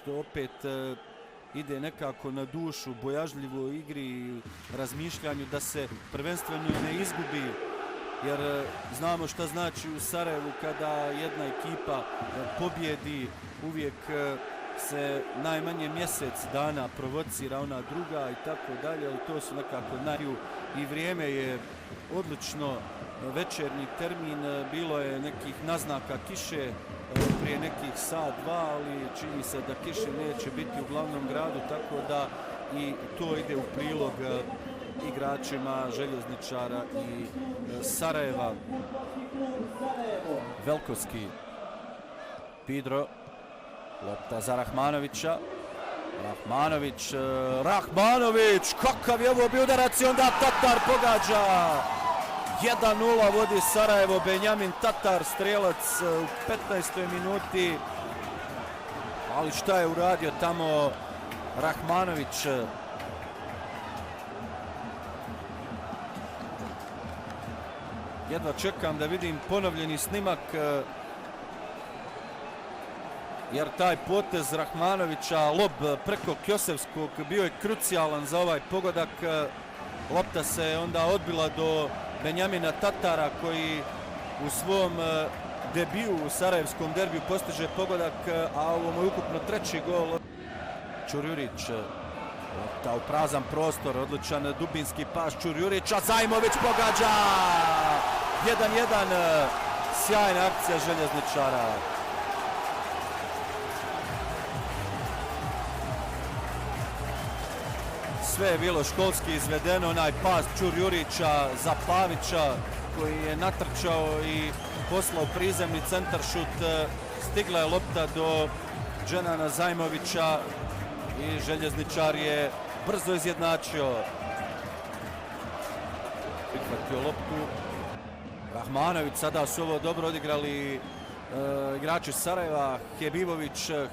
što opet ide nekako na dušu bojažljivo igri i razmišljanju da se prvenstveno ne izgubi, jer znamo šta znači u Sarajevu kada jedna ekipa pobjedi, uvijek se najmanje mjesec dana provocira ona druga i tako dalje, ali to su nekako i vrijeme je odlično, večernji termin, bilo je nekih naznaka kiše prije nekih sat, dva, ali čini se da kiše neće biti u glavnom gradu, tako da i to ide u prilog igračima Željezničara i Sarajeva. Velkovski, Pidro, lopta za Rahmanovića. Rahmanović, kakav je ovo bio udarac i onda Tatar pogađa. 1:0 vodi Sarajevo, Benjamin Tatar, strelac u 15. minuti. Ali šta je uradio tamo Rahmanović? Jedva čekam da vidim ponovljeni snimak, jer taj potez Rahmanovića, lob preko Kjosevskog, bio je krucijalan za ovaj pogodak. Lopta se onda odbila do Benjamina Tatara, koji u svom debiju u sarajevskom derbiju postiže pogodak, a ovo mu je ukupno treći gol. Čurjurić, lopta u prazan prostor, odličan dubinski pas Čurjurića, Zajmović pogađa! 1:1, sjajna akcija Željezničara. Sve je bilo školski izvedeno, onaj pas Čurjurića za Pavića koji je natrčao i poslao prizemni centaršut. Stigla je lopta do Dženana Zajmovića i Željezničar je brzo izjednačio. Prihvatio loptu Rahmanović, sada su ovo dobro odigrali igrači Sarajeva.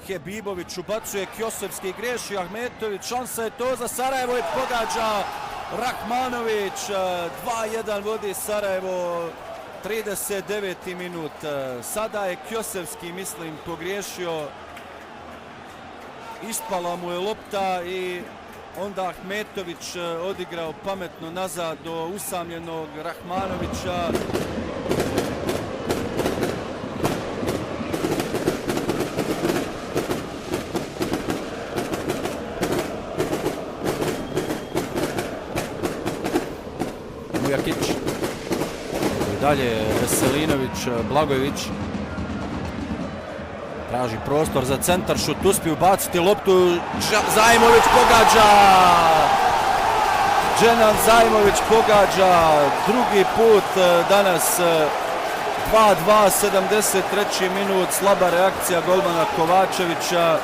Hebibović ubacuje, Kjosevski griješi, Ahmetović, šansa je to za Sarajevo i pogađa Rahmanović. 2:1 vodi Sarajevo, 39. minut. Sada je Kjosevski, mislim, pogriješio, ispala mu je lopta i onda Ahmetović odigrao pametno nazad do usamljenog Rahmanovića. Mujakić, i dalje Veselinović, Blagojević traži prostor za centaršut, uspije ubaciti loptu, Zajmović pogađa! Dženan Zajmović pogađa drugi put danas. 2:2, 73. minut, slaba reakcija golmana Kovačevića.